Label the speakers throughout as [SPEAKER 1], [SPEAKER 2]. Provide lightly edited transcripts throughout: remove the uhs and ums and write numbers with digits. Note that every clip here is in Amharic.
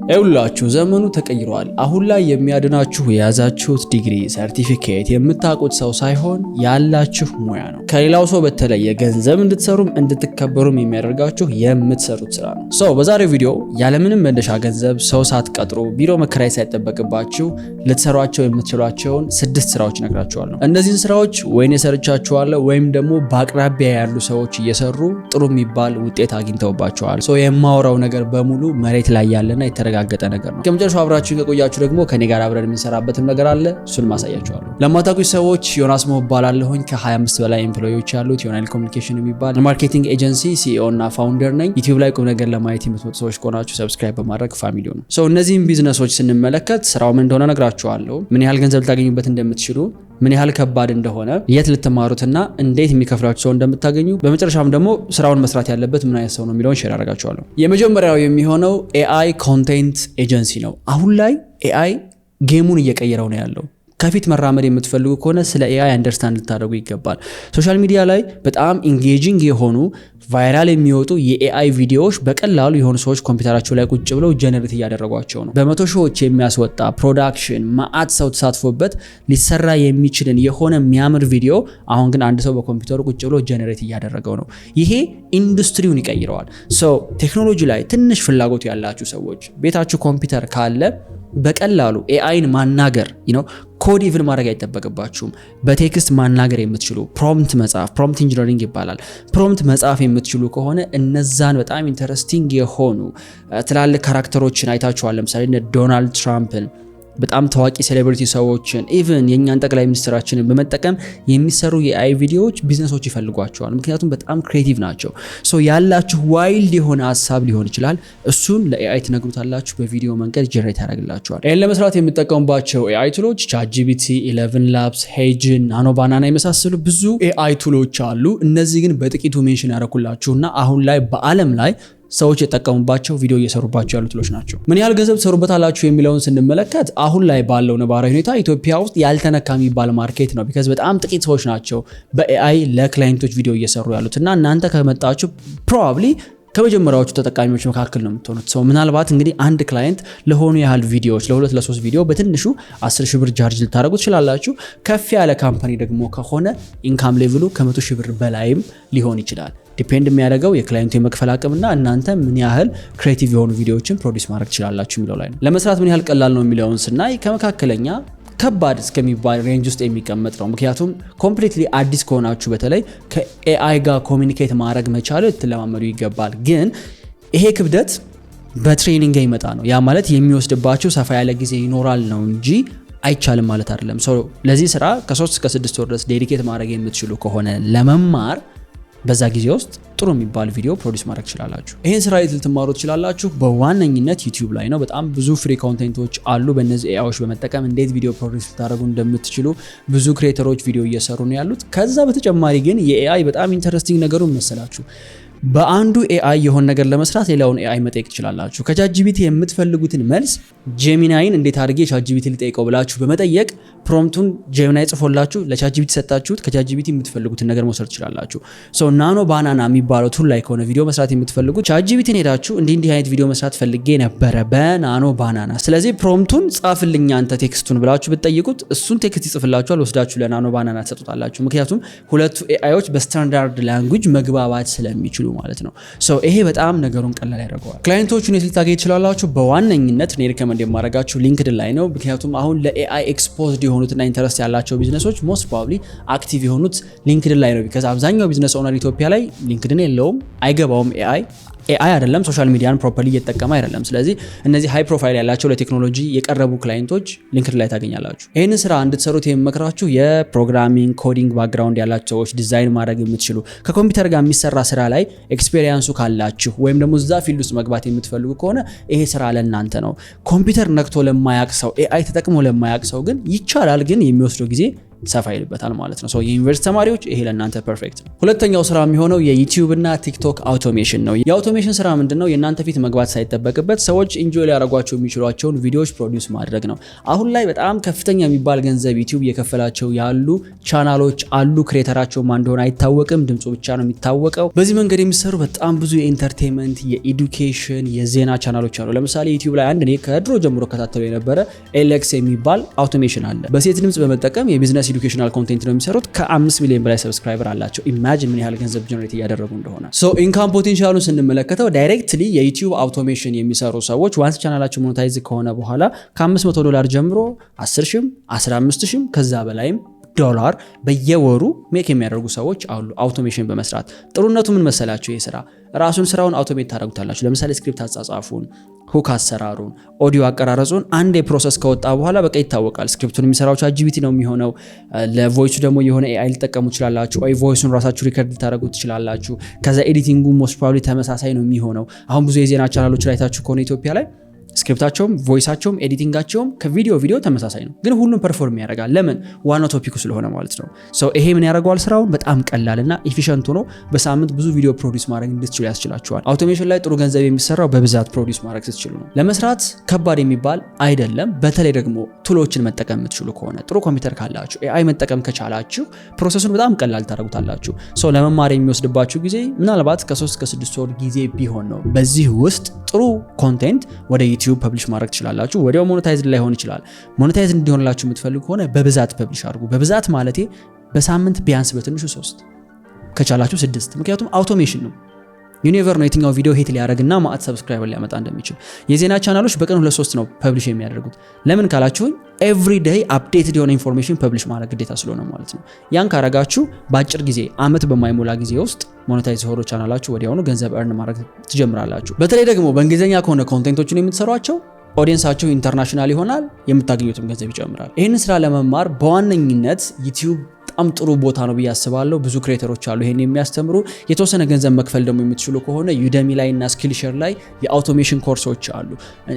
[SPEAKER 1] ይኸውላችሁ ዘመኑ ተቀይሯል። አሁን ላይ የሚያድናችሁ የያዛችሁት ዲግሪ፣ ሰርቲፊኬት፣ የምታውቁት ሰው ሳይሆን ያላችሁ ሙያ ነው። ከሌላው ሰው በተለየ ገንዘብ እንድትሰሩም እንድትከበሩም የሚያደርጋችሁ የምትሰሩት ስራ ነው። በዛሬው ቪዲዮ ያለምንም መነሻ ገንዘብ ሰው ሳትቀጥሩ ቢሮ መከራየት ሳይጠበቅባችሁ ልትሰሯቸው የምትችሏቸውን 6 ስራዎች እነግራችኋለሁ። እነዚህን ስራዎች ወይኔ ሰርቻችኋለሁ ወይም ደግሞ በአቅራቢያ ያሉ ሰዎች እየሰሩ ጥሩ የሚባል ውጤት አግኝተውባቸዋል። የማወራው ነገር በሙሉ መሬት ላይ ያለና የተረጋገጠ ነገር ነው። ከመጨረሻው አብራችሁ ከቆያችሁ ደግሞ ከኔ ጋር አብረን የምንሰራበትም ነገር አለ። እሱን ማሳያችኋለሁ። ለማታውቁኝ ሰዎች ዮናስ እባላለሁኝ። ከ25 በላይ ኤምፕሎይዎች ያሉት ዮናይል ኮሚኒኬሽን የሚባል ማርኬቲንግ ኤጀንሲ ሲኢኦ እና ፋውንደር ነኝ። ዩቲዩብ ላይ ቁም ነገር ለማየት የምትመጡ ሰዎች ከሆናችሁ ሰብስክራይብ በማድረግ ፋሚሊው ነው። እነዚህን ቢዝነሶች ስንመለከት ስራው ምን እንደሆነ ነግራችኋለሁ። ምን ያህል ገንዘብ ልታገኙበት እንደምትችሉ፣ ምን ያህል ከባድ እንደሆነ፣ የት ልትማሩትና እንዴት የሚከፍላችሁ ሰው እንደምታገኙ፣ በመጨረሻም ደግሞ ስራውን መስራት ያለበት ምን አይነት ሰው ነው የሚለውን ሼር አደርጋችኋለሁ። የመጀመሪያው የሚሆነው ኤአይ ኮንቴንት ኤጀንሲ ነው። አሁን ላይ ኤአይ ጌሙን እየቀየረው ነው ያለው። ከፊት መራመድ የምትፈልጉ ከሆነ ስለ ኤአይ አንደርስታንድ ልታደርጉ ይገባል። ሶሻል ሚዲያ ላይ በጣም ኢንጌጂንግ የሆኑ ቫይራል የሚወጡ የኤአይ ቪዲዮዎች በቀላሉ የሆኑ ሰዎች ኮምፒውተራቸው ላይ ቁጭ ብለው ጀነሬት እያደረጓቸው ነው። በመቶ ሺዎች የሚያስወጣ ፕሮዳክሽን ማአት ሰው ተሳትፎበት ሊሰራ የሚችልን የሆነ የሚያምር ቪዲዮ አሁን ግን አንድ ሰው በኮምፒውተሩ ቁጭ ብሎ ጀነሬት እያደረገው ነው። ይሄ ኢንዱስትሪውን ይቀይረዋል። ቴክኖሎጂ ላይ ትንሽ ፍላጎት ያላችሁ ሰዎች ቤታችሁ ኮምፒውተር ካለ በቀላሉ ኤአይን ማናገር ኮድ ኢቭን ማድረግ አይጠበቅባችሁም። በቴክስት ማናገር የምትችሉ ፕሮምፕት መጻፍ፣ ፕሮምፕት ኢንጂነሪንግ ይባላል። ፕሮምፕት መጻፍ የምትችሉ ከሆነ እነዛን በጣም ኢንተረስቲንግ የሆኑ ትላልቅ ካራክተሮችን አይታችኋል። ለምሳሌ ዶናልድ ትራምፕን፣ በጣም ታዋቂ ሴሌብሪቲ ሰዎችን፣ ኢቭን የኛን ጠቅላይ ሚኒስትራችንን በመጠቀም የሚሰሩ የኤአይ ቪዲዮዎች ቢዝነሶች ይፈልጓቸዋል። ምክንያቱም በጣም ክሬቲቭ ናቸው። ያላችሁ ዋይልድ የሆነ ሀሳብ ሊሆን ይችላል። እሱን ለኤአይ ትነግሩታላችሁ፣ በቪዲዮ መንገድ ጀነሬት ያደርግላችኋል። ይህን ለመስራት የምጠቀሙባቸው ኤአይ ቱሎች ቻትጂፒቲ፣ 11 ላብስ፣ ሄጅን፣ ናኖ ባናና የመሳሰሉ ብዙ ኤአይ ቱሎች አሉ። እነዚህ ግን በጥቂቱ ሜንሽን ያደረኩላችሁና አሁን ላይ በአለም ላይ ሰዎች የጠቀሙባቸው ቪዲዮ እየሰሩባቸው ያሉ ቱሎች ናቸው። ምን ያህል ገንዘብ ትሰሩበታላችሁ የሚለውን ስንመለከት አሁን ላይ ባለው ነባራዊ ሁኔታ ኢትዮጵያ ውስጥ ያልተነካ የሚባል ማርኬት ነው። ቢካዝ በጣም ጥቂት ሰዎች ናቸው በኤአይ ለክላይንቶች ቪዲዮ እየሰሩ ያሉት እና እናንተ ከመጣችሁ ፕሮባብሊ ከመጀመሪያዎቹ ተጠቃሚዎች መካከል ነው የምትሆኑት። ምናልባት እንግዲህ አንድ ክላይንት ለሆኑ ያህል ቪዲዮዎች ለ2 ለ3 ቪዲዮ በትንሹ 10 ሺህ ብር ቻርጅ ልታደርጉ ትችላላችሁ። ከፍ ያለ ካምፓኒ ደግሞ ከሆነ ኢንካም ሌቭሉ ከ100 ሺህ ብር በላይም ሊሆን ይችላል። ዲፔንድ የሚያደርገው የክላይንቱ የመክፈል አቅምና እናንተ ምን ያህል ክሬቲቭ የሆኑ ቪዲዮዎችን ፕሮዲስ ማድረግ ትችላላችሁ የሚለው ላይ ነው። ለመስራት ምን ያህል ቀላል ነው የሚለውን ስናይ ከመካከለኛ ከባድ እስከሚባል ሬንጅ ውስጥ የሚቀመጥ ነው። ምክንያቱም ኮምፕሊትሊ አዲስ ከሆናችሁ በተለይ ከኤአይ ጋር ኮሚኒኬት ማድረግ መቻል ልትለማመዱ ይገባል። ግን ይሄ ክብደት በትሬኒንግ ይመጣ ነው። ያ ማለት የሚወስድባችሁ ሰፋ ያለ ጊዜ ይኖራል ነው እንጂ አይቻልም ማለት አይደለም። ለዚህ ስራ ከ3 እስከ 6 ወር ድረስ ዴዲኬት ማድረግ የምትችሉ ከሆነ ለመማር በዛ ጊዜ ውስጥ ጥሩ የሚባል ቪዲዮ ፕሮዲስ ማድረግ ትችላላችሁ። ይሄን ስራ ልትማሩ ትችላላችሁ። በዋነኝነት ዩቲዩብ ላይ ነው። በጣም ብዙ ፍሪ ኮንቴንቶች አሉ። በእነዚህ ኤአይዎች በመጠቀም እንዴት ቪዲዮ ፕሮዲስ ልታደርጉ እንደምትችሉ ብዙ ክሬተሮች ቪዲዮ እየሰሩ ነው ያሉት። ከዛ በተጨማሪ ግን የኤአይ በጣም ኢንተረስቲንግ ነገሩ መሰላችሁ፣ በአንዱ ኤአይ የሆነ ነገር ለመስራት ሌላውን ኤአይ መጠየቅ ትችላላችሁ። ከቻትጂፒቲ የምትፈልጉትን መልስ ጄሚናይን እንዴት አድርጌ ቻትጂፒቲ ልጠይቀው ብላችሁ በመጠየቅ ፕሮምፕቱን ጄሚናይ ጽፎላችሁ ለቻትጂፒቲ ሰጣችሁት። ከቻትጂፒቲ የምትፈልጉትን ነገር መውሰድ ትችላላችሁ። ናኖ ባናና የሚባለው ቱል ላይ ከሆነ ቪዲዮ መስራት የምትፈልጉት ቻትጂፒቲን ሄዳችሁ እንዲህ አይነት ቪዲዮ መስራት ፈልጌ ነበረ በናኖ ባናና፣ ስለዚህ ፕሮምፕቱን ጻፍልኝ አንተ ቴክስቱን ብላችሁ ብትጠይቁት እሱን ቴክስት ይጽፍላችኋል። ወስዳችሁ ለናኖ ባናና ትሰጡታላችሁ። ምክንያቱም ሁለቱ ኤአይዎች በስታንዳርድ ላንጉጅ መግባባት ስለሚችሉ ማለት ነው። ይሄ በጣም ነገሩን ቀላል ያደርገዋል። ክላይንቶቹን የት ልታገኙ ትችላላችሁ? በዋነኝነት እኔ ሪከመንድ የማደርጋችሁ ሊንክድን ላይ ነው። ምክንያቱም አሁን ለኤአይ ኤክስፖዝድ የሆኑትና ኢንተረስት ያላቸው ቢዝነሶች ሞስት ፕሮባብሊ አክቲቭ የሆኑት ሊንክድን ላይ ነው። ቢካዝ አብዛኛው ቢዝነስ ኦነር ኢትዮጵያ ላይ ሊንክድን የለውም፣ አይገባውም። ኤአይ አይደለም ሶሻል ሚዲያን ፕሮፐርሊ እየተጠቀመ አይደለም። ስለዚህ እነዚህ ሃይ ፕሮፋይል ያላቸው ለቴክኖሎጂ የቀረቡ ክላይንቶች ሊንክድን ላይ ታገኛላችሁ። ይህንን ስራ እንድትሰሩት የምመክራችሁ የፕሮግራሚንግ ኮዲንግ ባክግራውንድ ያላቸው ሰዎች፣ ዲዛይን ማድረግ የምትችሉ ከኮምፒውተር ጋር የሚሰራ ስራ ላይ ኤክስፔሪየንሱ ካላችሁ ወይም ደግሞ እዛ ፊልድ ውስጥ መግባት የምትፈልጉ ከሆነ ይሄ ስራ ለእናንተ ነው። ኮምፒውተር ነክቶ ለማያቅ ሰው፣ ኤአይ ተጠቅሞ ለማያቅ ሰው ግን ይቻላል፣ ግን የሚወስደው ጊዜ ሰፋ ይልበታል ማለት ነው። የዩኒቨርሲቲ ተማሪዎች ይሄ ለእናንተ ፐርፌክት ነው። ሁለተኛው ስራ የሚሆነው የዩቲዩብ እና ቲክቶክ አውቶሜሽን ነው። የአውቶሜሽን ስራ ምንድነው? የእናንተ ፊት መግባት ሳይጠበቅበት ሰዎች ኢንጆይ ሊያደርጓቸው የሚችሏቸውን ቪዲዮዎች ፕሮዲውስ ማድረግ ነው። አሁን ላይ በጣም ከፍተኛ የሚባል ገንዘብ ዩቲዩብ እየከፈላቸው ያሉ ቻናሎች አሉ። ክሬተራቸው ማን እንደሆነ አይታወቅም፣ ድምፁ ብቻ ነው የሚታወቀው። በዚህ መንገድ የሚሰሩ በጣም ብዙ የኢንተርቴንመንት፣ የኤዱኬሽን፣ የዜና ቻናሎች አሉ። ለምሳሌ ዩቲዩብ ላይ አንድ እኔ ከድሮ ጀምሮ ከታተሉ የነበረ ኤሌክስ የሚባል አውቶሜሽን አለ። በሴት ድምጽ በመጠቀም የቢዝነስ ኤዱኬሽናል ኮንቴንት ነው የሚሰሩት። ከ5 ሚሊዮን በላይ ሰብስክራይበር አላቸው። ኢማጂን ምን ያህል ገንዘብ ጀነሬት እያደረጉ እንደሆነ። ኢንካም ፖቴንሻሉን ስንመለከተው ዳይሬክትሊ የዩቲዩብ አውቶሜሽን የሚሰሩ ሰዎች ዋንስ ቻናላቸው ሞኔታይዝ ከሆነ በኋላ $500 ጀምሮ 10,000 15,000 ከዛ በላይም ዶላር በየወሩ ሜክ የሚያደርጉ ሰዎች አሉ አውቶሜሽን በመስራት። ጥሩነቱ ምን መሰላችሁ? ይሄ ስራ ራሱን ስራውን አውቶሜት ታደርጉታላችሁ። ለምሳሌ ስክሪፕት አጻጻፉን፣ ሁክ አሰራሩን፣ ኦዲዮ አቀራረጹን አንድ ፕሮሰስ ከወጣ በኋላ በቃ ይታወቃል። ስክሪፕቱን የሚሰራው ቻትጂፒቲ ነው የሚሆነው። ለቮይሱ ደግሞ የሆነ ኤአይ ልትጠቀሙ ትችላላችሁ። ወይ ቮይሱን ራሳችሁ ሪከርድ ልታደርጉ ትችላላችሁ። ከዛ ኤዲቲንጉ ሞስት ፕሮባብሊ ተመሳሳይ ነው የሚሆነው። አሁን ብዙ የዜና ቻናሎች ላይ ታችሁ ከሆነ ኢትዮጵያ ላይ ስክሪፕታቸውም ቮይሳቸውም ኤዲቲንጋቸውም ከቪዲዮ ተመሳሳይ ነው፣ ግን ሁሉም ፐርፎርም ያደርጋል። ለምን? ዋናው ቶፒኩ ስለሆነ ማለት ነው። ይሄ ምን ያደርገዋል? ስራውን በጣም ቀላልና ኢፊሸንት ሆኖ በሳምንት ብዙ ቪዲዮ ፕሮዲውስ ማድረግ እንድትችሉ ያስችላችኋል። አውቶሜሽን ላይ ጥሩ ገንዘብ የሚሰራው በብዛት ፕሮዲውስ ማድረግ ስትችሉ ነው። ለመስራት ከባድ የሚባል አይደለም። በተለይ ደግሞ ቱሎችን መጠቀም የምትችሉ ከሆነ፣ ጥሩ ኮምፒውተር ካላችሁ፣ ኤአይ መጠቀም ከቻላችሁ ፕሮሰሱን በጣም ቀላል ታደርጉታላችሁ። ለመማር የሚወስድባችሁ ጊዜ ምናልባት ከ3 እስከ 6 ወር ጊዜ ቢሆን ነው። በዚህ ውስጥ ጥሩ ኮንቴንት ወደ ዩቲዩብ ፐብሊሽ ማድረግ ትችላላችሁ። ወዲያው ሞኔታይዝድ ላይሆን ይችላል። ሞኔታይዝ እንዲሆንላችሁ የምትፈልጉ ከሆነ በብዛት ፐብሊሽ አድርጉ። በብዛት ማለቴ በሳምንት ቢያንስ በትንሹ 3 ከቻላችሁ 6። ምክንያቱም አውቶሜሽን ነው። ዩኒቨር ነው የትኛው ቪዲዮ ሂት ሊያደርግና ማአት ሰብስክራይበር ሊያመጣ እንደሚችል። የዜና ቻናሎች በቀን 2-3 ነው ፐብሊሽ የሚያደርጉት። ለምን ካላችሁኝ ኤቭሪ ዴይ አፕዴትድ የሆነ ኢንፎርሜሽን ፐብሊሽ ማድረግ ግዴታ ስለሆነ ማለት ነው። ያን ካረጋችሁ በአጭር ጊዜ አመት በማይሞላ ጊዜ ውስጥ ሞኔታይዝ ሆኖ ቻናላችሁ ወዲያውኑ ገንዘብ እርን ማድረግ ትጀምራላችሁ። በተለይ ደግሞ በእንግሊዝኛ ከሆነ ኮንቴንቶችን የምትሰሯቸው ኦዲየንሳቸው ኢንተርናሽናል ይሆናል፣ የምታገኙትም ገንዘብ ይጨምራል። ይህንን ስራ ለመማር በዋነኝነት ዩቲዩብ በጣም ጥሩ ቦታ ነው ብዬ አስባለሁ። ብዙ ክሬተሮች አሉ ይሄን የሚያስተምሩ። የተወሰነ ገንዘብ መክፈል ደግሞ የምትችሉ ከሆነ ዩደሚ ላይ እና ስኪልሼር ላይ የአውቶሜሽን ኮርሶች አሉ።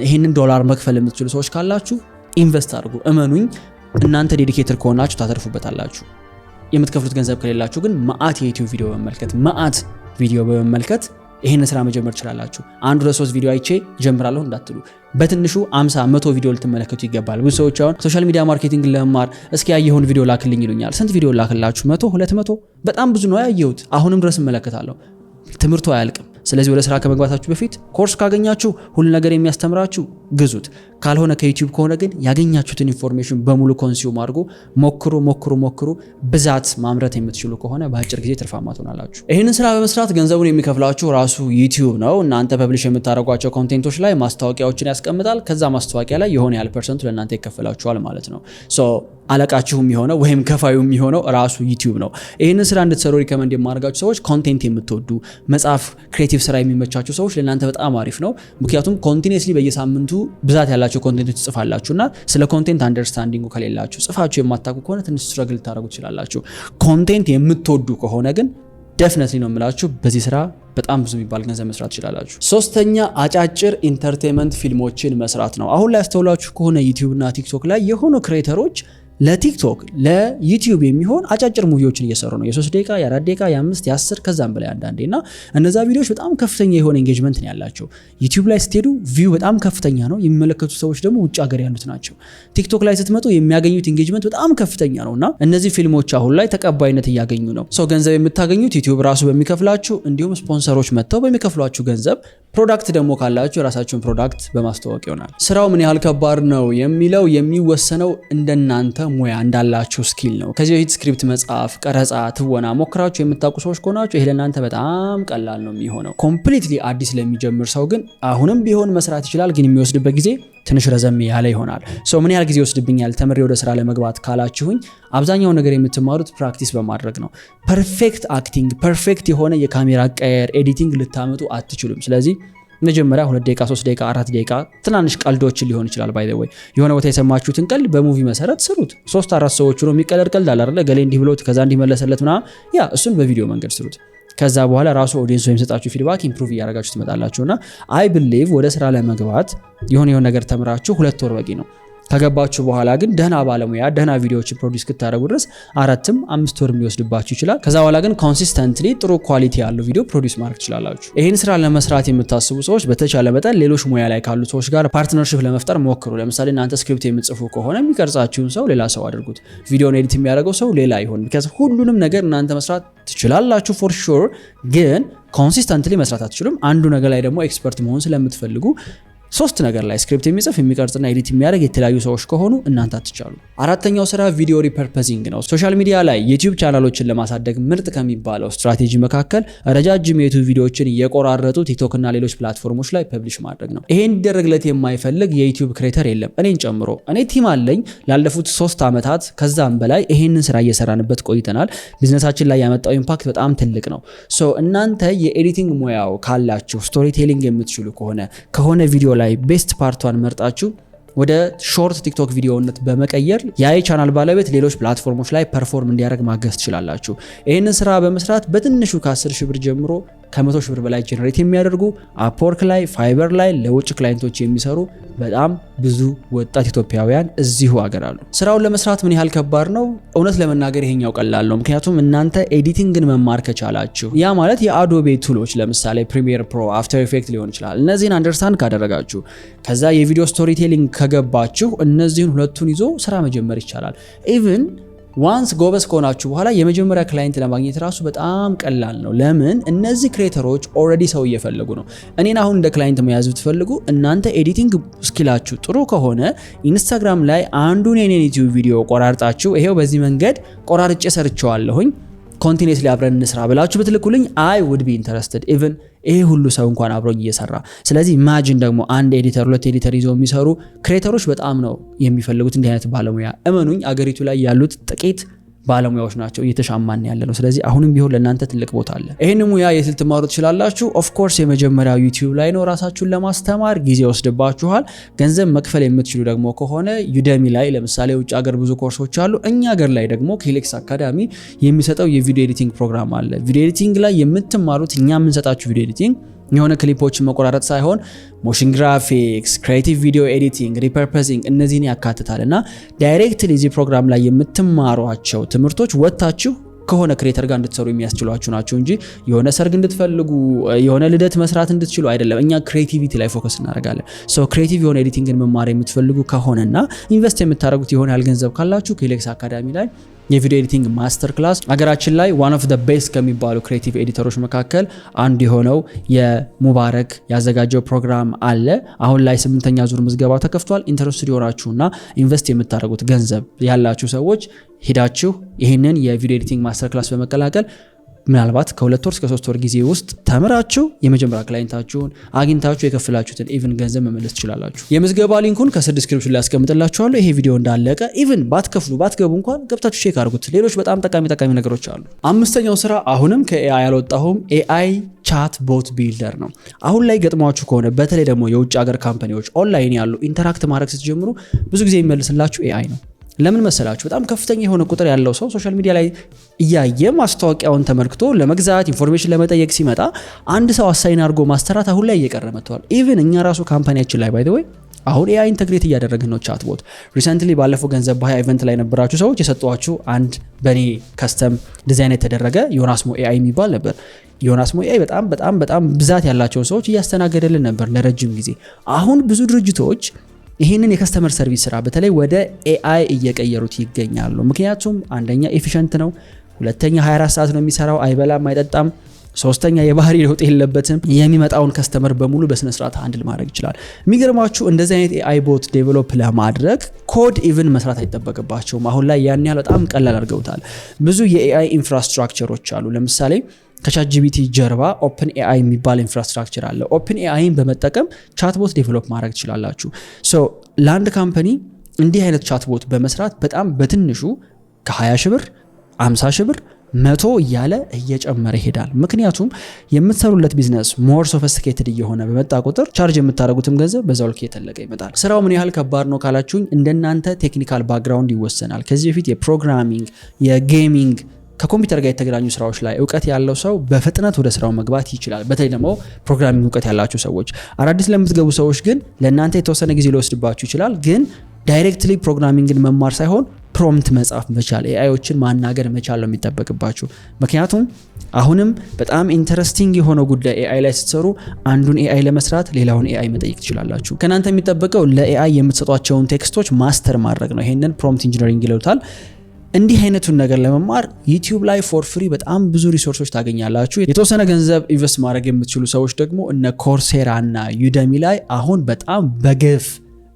[SPEAKER 1] ይሄንን $1 መክፈል የምትችሉ ሰዎች ካላችሁ ኢንቨስት አድርጉ። እመኑኝ፣ እናንተ ዴዲኬተር ከሆናችሁ ታተርፉበታላችሁ። የምትከፍሉት ገንዘብ ከሌላችሁ ግን መአት የዩቲዩብ ቪዲዮ በመመልከት ይሄን ስራ መጀመር ትችላላችሁ። 1-2-3 ቪዲዮ አይቼ ጀምራለሁ እንዳትሉ። በትንሹ 50-100 ቪዲዮ ልትመለከቱ ይገባል። ብዙ ሰዎች አሁን ሶሻል ሚዲያ ማርኬቲንግ ለመማር እስኪ ያየውን ቪዲዮ ላክልኝ ይሉኛል። ስንት ቪዲዮ ላክላችሁ? 100-200? በጣም ብዙ ነው ያየሁት። አሁንም ድረስ እመለከታለሁ። ትምህርቱ አያልቅም። ስለዚህ ወደ ስራ ከመግባታችሁ በፊት ኮርስ ካገኛችሁ ሁሉ ነገር የሚያስተምራችሁ ግዙት። ካልሆነ ከዩቲዩብ ከሆነ ግን ያገኛችሁትን ኢንፎርሜሽን በሙሉ ኮንሱም አድርጉ። ሞክሩ። ብዛት ማምረት የምትችሉ ከሆነ በአጭር ጊዜ ትርፋማ ትሆናላችሁ። ይህንን ስራ በመስራት ገንዘቡን የሚከፍላችሁ ራሱ ዩቲዩብ ነው። እናንተ ፐብሊሽ የምታደርጓቸው ኮንቴንቶች ላይ ማስታወቂያዎችን ያስቀምጣል። ከዛ ማስታወቂያ ላይ የሆነ ያህል ፐርሰንቱ ለእናንተ ይከፈላችኋል ማለት ነው። አለቃችሁ የሚሆነው ወይም ከፋዩ የሚሆነው ራሱ ዩቲዩብ ነው። ይህንን ስራ እንድትሰሩ ሪከመንድ የማደርጋችሁ ሰዎች ኮንቴንት የምትወዱ መጽሐፍ፣ ክሬቲቭ ስራ የሚመቻችሁ ሰዎች ለእናንተ በጣም አሪፍ ነው። ምክንያቱም ኮንቲኒየስሊ በየሳምንቱ ብዛት ያላቸው ኮንቴንቶች ትጽፋላችሁና ስለ ኮንቴንት አንደርስታንዲንጉ ከሌላችሁ ጽፋችሁ የማታውቁ ከሆነ ትንሽ ስትረግል ልታደርጉ ትችላላችሁ። ኮንቴንት የምትወዱ ከሆነ ግን ዴፊኒትሊ ነው የምላችሁ በዚህ ስራ በጣም ብዙ የሚባል ገንዘብ መስራት ትችላላችሁ። ሶስተኛ አጫጭር ኢንተርቴንመንት ፊልሞችን መስራት ነው። አሁን ላይ አስተውላችሁ ከሆነ ዩቲዩብ እና ቲክቶክ ላይ የሆኑ ክሬተሮች ለቲክቶክ ለዩቲዩብ የሚሆን አጫጭር ሙቪዎችን እየሰሩ ነው። የ3 ደቂቃ፣ የ4 ደቂቃ፣ የ5፣ የ10 ከዛም በላይ አንዳንዴና እነዛ ቪዲዮዎች በጣም ከፍተኛ የሆነ ኤንጌጅመንት ነው ያላቸው። ዩቲዩብ ላይ ስትሄዱ ቪው በጣም ከፍተኛ ነው። የሚመለከቱ ሰዎች ደግሞ ውጭ ሀገር ያሉት ናቸው። ቲክቶክ ላይ ስትመጡ የሚያገኙት ኤንጌጅመንት በጣም ከፍተኛ ነውና እነዚህ ፊልሞች አሁን ላይ ተቀባይነት እያገኙ ነው። ገንዘብ የምታገኙት ዩቲዩብ ራሱ በሚከፍላችሁ እንዲሁም ስፖንሰሮች መጥተው በሚከፍሏችሁ ገንዘብ፣ ፕሮዳክት ደግሞ ካላችሁ የራሳችሁን ፕሮዳክት በማስተዋወቅ ይሆናል። ስራው ምን ያህል ከባድ ነው የሚለው የሚወሰነው እንደናንተ ሙያ እንዳላችሁ ስኪል ነው። ከዚህ በፊት ስክሪፕት መጻፍ፣ ቀረጻ፣ ትወና ሞክራችሁ የምታውቁ ሰዎች ከሆናችሁ ይሄ ለእናንተ በጣም ቀላል ነው የሚሆነው። ኮምፕሊትሊ አዲስ ለሚጀምር ሰው ግን አሁንም ቢሆን መስራት ይችላል፣ ግን የሚወስድበት ጊዜ ትንሽ ረዘም ያለ ይሆናል። ምን ያህል ጊዜ ይወስድብኛል ተምሬ ወደ ስራ ለመግባት ካላችሁኝ አብዛኛው ነገር የምትማሩት ፕራክቲስ በማድረግ ነው። ፐርፌክት አክቲንግ፣ ፐርፌክት የሆነ የካሜራ አቀያየር፣ ኤዲቲንግ ልታመጡ አትችሉም። ስለዚህ መጀመሪያ 2 ደቂቃ 3 ደቂቃ 4 ደቂቃ ትናንሽ ቀልዶችን ሊሆን ይችላል። ባይ ዘ ወይ የሆነ ቦታ የሰማችሁትን ቀልድ በሙቪ መሰረት ስሩት። 3-4 ሰዎች ነው የሚቀለድ ቀልድ አለ አይደል? ገሌ እንዲህ ብሎት ከዛ እንዲመለሰለት ምናምን እሱን በቪዲዮ መንገድ ስሩት። ከዛ በኋላ ራሱ ኦዲየንስ የሚሰጣችሁ ፊድባክ ኢምፕሩቭ እያደረጋችሁ ትመጣላችሁና አይ ቢሊቭ ወደ ስራ ለመግባት የሆነ ነገር ተምራችሁ 2 ወር በቂ ነው። ከገባችሁ በኋላ ግን ደህና ባለሙያ ደህና ቪዲዮዎችን ፕሮዲዩስ ክታደርጉ ድረስ 4-5 ወር ሊወስድባችሁ ይችላል። ከዛ በኋላ ግን ኮንሲስተንትሊ ጥሩ ኳሊቲ ያለው ቪዲዮ ፕሮዲዩስ ማድረግ ትችላላችሁ። ይህን ስራ ለመስራት የምታስቡ ሰዎች በተቻለ መጠን ሌሎች ሙያ ላይ ካሉ ሰዎች ጋር ፓርትነርሺፕ ለመፍጠር ሞክሩ። ለምሳሌ እናንተ ስክሪፕት የምትጽፉ ከሆነ የሚቀርጻችሁን ሰው ሌላ ሰው አድርጉት። ቪዲዮን ኤዲት የሚያደርገው ሰው ሌላ ይሁን። ቢካዝ ሁሉንም ነገር እናንተ መስራት ትችላላችሁ ፎር ሹር፣ ግን ኮንሲስተንትሊ መስራት አትችሉም። አንዱ ነገር ላይ ደግሞ ኤክስፐርት መሆን ስለምትፈልጉ 3 ነገር ላይ ስክሪፕት የሚጽፍ የሚቀርጽና ኤዲት የሚያደርግ የተለያዩ ሰዎች ከሆኑ እናንተ አትቻሉ። አራተኛው ስራ ቪዲዮ ሪፐርፐዚንግ ነው። ሶሻል ሚዲያ ላይ ዩቲዩብ ቻናሎችን ለማሳደግ ምርጥ ከሚባለው ስትራቴጂ መካከል ረጃጅም የዩቲዩብ ቪዲዮዎችን እየቆራረጡ ቲክቶክ እና ሌሎች ፕላትፎርሞች ላይ ፐብሊሽ ማድረግ ነው። ይሄን እንዲደረግለት የማይፈልግ የዩቲዩብ ክሬተር የለም፣ እኔን ጨምሮ። እኔ ቲም አለኝ ላለፉት 3 ዓመታት ከዛም በላይ ይሄንን ስራ እየሰራንበት ቆይተናል። ቢዝነሳችን ላይ ያመጣው ኢምፓክት በጣም ትልቅ ነው። ሶ እናንተ የኤዲቲንግ ሙያው ካላችሁ ስቶሪ ቴሊንግ የምትችሉ ከሆነ ቪዲዮ ላይ ቤስት ፓርቷን መርጣችሁ ወደ ሾርት ቲክቶክ ቪዲዮነት በመቀየር የአይ ቻናል ባለቤት ሌሎች ፕላትፎርሞች ላይ ፐርፎርም እንዲያደርግ ማገዝ ትችላላችሁ። ይህንን ስራ በመስራት በትንሹ ከ10 ሺህ ብር ጀምሮ ከ100 ሺህ ብር በላይ ጀነሬት የሚያደርጉ አፕወርክ ላይ ፋይበር ላይ ለውጭ ክላይንቶች የሚሰሩ በጣም ብዙ ወጣት ኢትዮጵያውያን እዚሁ ሀገር አሉ። ስራውን ለመስራት ምን ያህል ከባድ ነው? እውነት ለመናገር ይሄኛው ቀላል ነው። ምክንያቱም እናንተ ኤዲቲንግን መማር ከቻላችሁ፣ ያ ማለት የአዶቤ ቱሎች ለምሳሌ ፕሪሚየር ፕሮ፣ አፍተር ኢፌክት ሊሆን ይችላል። እነዚህን አንደርስታንድ ካደረጋችሁ ከዛ የቪዲዮ ስቶሪ ቴሊንግ ከገባችሁ እነዚህን ሁለቱን ይዞ ስራ መጀመር ይቻላል። ኢቭን ዋንስ ጎበዝ ከሆናችሁ በኋላ የመጀመሪያ ክላይንት ለማግኘት ራሱ በጣም ቀላል ነው። ለምን? እነዚህ ክሬተሮች ኦልሬዲ ሰው እየፈለጉ ነው። እኔን አሁን እንደ ክላይንት መያዝ ብትፈልጉ እናንተ ኤዲቲንግ ስኪላችሁ ጥሩ ከሆነ ኢንስታግራም ላይ አንዱን የኔን ዩቲዩብ ቪዲዮ ቆራርጣችሁ ይሄው በዚህ መንገድ ቆራርጬ ሰርቼዋለሁኝ ኮንቲኒየስሊ አብረን እንስራ ብላችሁ ብትልኩልኝ አይ ውድ ቢ ኢንተረስትድ ኢቭን ይሄ ሁሉ ሰው እንኳን አብሮኝ እየሰራ። ስለዚህ ኢማጂን ደግሞ አንድ ኤዲተር 2 ኤዲተር ይዘው የሚሰሩ ክሬተሮች በጣም ነው የሚፈልጉት እንዲህ አይነት ባለሙያ። እመኑኝ አገሪቱ ላይ ያሉት ጥቂት ባለሙያዎች ናቸው እየተሻማን ያለ ነው። ስለዚህ አሁንም ቢሆን ለእናንተ ትልቅ ቦታ አለ። ይሄን ሙያ የት ልትማሩ ትችላላችሁ? ኦፍ ኮርስ የመጀመሪያው ዩቲዩብ ላይ ነው። ራሳችሁን ለማስተማር ጊዜ ወስድባችኋል። ገንዘብ መክፈል የምትችሉ ደግሞ ከሆነ ዩደሚ ላይ ለምሳሌ ውጭ ሀገር ብዙ ኮርሶች አሉ። እኛ ሀገር ላይ ደግሞ ኬሌክስ አካዳሚ የሚሰጠው የቪዲዮ ኤዲቲንግ ፕሮግራም አለ። ቪዲዮ ኤዲቲንግ ላይ የምትማሩት እኛ የምንሰጣችሁ ቪዲዮ ኤዲቲንግ የሆነ ክሊፖችን መቆራረጥ ሳይሆን ሞሽን ግራፊክስ፣ ክሬቲቭ ቪዲዮ ኤዲቲንግ፣ ሪፐርፐዚንግ እነዚህን ያካትታልና ዳይሬክትሊ እዚህ ፕሮግራም ላይ የምትማሯቸው ትምህርቶች ወጣችሁ ከሆነ ክሬተር ጋር እንድትሰሩ የሚያስችሏችሁ ናቸው እንጂ የሆነ ሰርግ እንድትፈልጉ የሆነ ልደት መስራት እንድትችሉ አይደለም። እኛ ክሬቲቪቲ ላይ ፎከስ እናደርጋለን። ሶ ክሬቲቭ የሆነ ኤዲቲንግን መማር የምትፈልጉ ከሆነና ኢንቨስት የምታደርጉት የሆነ ያህል ገንዘብ ካላችሁ ኬሌክስ አካዳሚ ላይ የቪዲዮ ኤዲቲንግ ማስተር ክላስ ሀገራችን ላይ ዋን ኦፍ ዘ ቤስት ከሚባሉ ክሬቲቭ ኤዲተሮች መካከል አንዱ የሆነው የሙባረክ ያዘጋጀው ፕሮግራም አለ። አሁን ላይ 8ኛ ዙር ምዝገባ ተከፍቷል። ኢንተረስትድ የሆናችሁና ኢንቨስት የምታደርጉት ገንዘብ ያላችሁ ሰዎች ሄዳችሁ ይህንን የቪዲዮ ኤዲቲንግ ማስተር ክላስ በመቀላቀል ምናልባት ከ2 ወር እስከ 3 ወር ጊዜ ውስጥ ተምራችሁ የመጀመሪያ ክላይንታችሁን አግኝታችሁ የከፈላችሁትን ኢቭን ገንዘብ መመለስ ትችላላችሁ። የምዝገባ ሊንኩን ከዲስክሪፕሽን ላይ አስቀምጥላችኋለሁ። ይሄ ቪዲዮ እንዳለቀ ኢቭን ባትከፍሉ ባትገቡ እንኳን ገብታችሁ ቼክ አድርጉት። ሌሎች በጣም ጠቃሚ ነገሮች አሉ። አምስተኛው ስራ አሁንም ከኤአይ አልወጣሁም፣ ኤአይ ቻት ቦት ቢልደር ነው። አሁን ላይ ገጥሟችሁ ከሆነ በተለይ ደግሞ የውጭ ሀገር ካምፓኒዎች ኦንላይን ያሉ ኢንተራክት ማድረግ ስትጀምሩ ብዙ ጊዜ የሚመልስላችሁ ኤአይ ነው። ለምን መሰላችሁ? በጣም ከፍተኛ የሆነ ቁጥር ያለው ሰው ሶሻል ሚዲያ ላይ እያየ ማስታወቂያውን ተመልክቶ ለመግዛት ኢንፎርሜሽን ለመጠየቅ ሲመጣ አንድ ሰው አሳይን አድርጎ ማስተራት አሁን ላይ እየቀረ መጥቷል። ኢቭን እኛ ራሱ ካምፓኒያችን ላይ ባይ ዘ ወይ አሁን ኤአይ ኢንተግሬት እያደረግን ነው። ቻት ቦት ሪሰንትሊ ባለፈው ገንዘብ ባይ ኢቨንት ላይ ነበራችሁ ሰዎች የሰጧችሁ አንድ በኔ ከስተም ዲዛይን የተደረገ ዮናስሞ ኤአይ የሚባል ነበር። ዮናስሞ ኤአይ በጣም ብዛት ያላቸውን ሰዎች እያስተናገደልን ነበር ለረጅም ጊዜ። አሁን ብዙ ድርጅቶች ይህንን የከስተመር ሰርቪስ ስራ በተለይ ወደ ኤአይ እየቀየሩት ይገኛሉ። ምክንያቱም አንደኛ ኤፊሽንት ነው፣ ሁለተኛ 24 ሰዓት ነው የሚሰራው፣ አይበላም አይጠጣም፣ ሶስተኛ የባህሪ ለውጥ የለበትም። የሚመጣውን ከስተመር በሙሉ በስነ ስርዓት ሃንድል ማድረግ ይችላል። የሚገርማችሁ እንደዚህ አይነት ኤአይ ቦት ዴቨሎፕ ለማድረግ ኮድ ኢቭን መስራት አይጠበቅባቸውም። አሁን ላይ ያን ያህል በጣም ቀላል አድርገውታል። ብዙ የኤአይ ኢንፍራስትራክቸሮች አሉ። ለምሳሌ ከቻትጂፒቲ ጀርባ ኦፕን ኤአይ የሚባል ኢንፍራስትራክቸር አለ። ኦፕን ኤአይን በመጠቀም ቻትቦት ዴቨሎፕ ማድረግ ትችላላችሁ። ሶ ለአንድ ካምፓኒ እንዲህ አይነት ቻትቦት በመስራት በጣም በትንሹ ከ20 ሺህ ብር 50 ሺህ ብር 100 እያለ እየጨመረ ይሄዳል። ምክንያቱም የምትሰሩለት ቢዝነስ ሞር ሶፊስቲኬትድ እየሆነ በመጣ ቁጥር ቻርጅ የምታደርጉትም ገንዘብ በዛው ልክ እየተለቀ ይመጣል። ስራው ምን ያህል ከባድ ነው ካላችሁኝ እንደናንተ ቴክኒካል ባክግራውንድ ይወሰናል። ከዚህ በፊት የፕሮግራሚንግ የጌሚንግ ከኮምፒውተር ጋር የተገናኙ ስራዎች ላይ እውቀት ያለው ሰው በፍጥነት ወደ ስራው መግባት ይችላል። በተለይ ደግሞ ፕሮግራሚንግ እውቀት ያላችሁ ሰዎች፣ አዳዲስ ለምትገቡ ሰዎች ግን ለእናንተ የተወሰነ ጊዜ ሊወስድባችሁ ይችላል። ግን ዳይሬክትሊ ፕሮግራሚንግን መማር ሳይሆን ፕሮምፕት መጻፍ መቻል፣ ኤአይዎችን ማናገር መቻል ነው የሚጠበቅባችሁ። ምክንያቱም አሁንም በጣም ኢንተረስቲንግ የሆነው ጉዳይ ኤአይ ላይ ስትሰሩ አንዱን ኤአይ ለመስራት ሌላውን ኤአይ መጠየቅ ትችላላችሁ። ከናንተ የሚጠበቀው ለኤአይ የምትሰጧቸውን ቴክስቶች ማስተር ማድረግ ነው። ይሄንን ፕሮምፕት ኢንጂነሪንግ ይለውታል። እንዲህ አይነቱን ነገር ለመማር ዩቲዩብ ላይ ፎር ፍሪ በጣም ብዙ ሪሶርሶች ታገኛላችሁ። የተወሰነ ገንዘብ ኢንቨስት ማድረግ የምትችሉ ሰዎች ደግሞ እነ ኮርሴራ እና ዩደሚ ላይ አሁን በጣም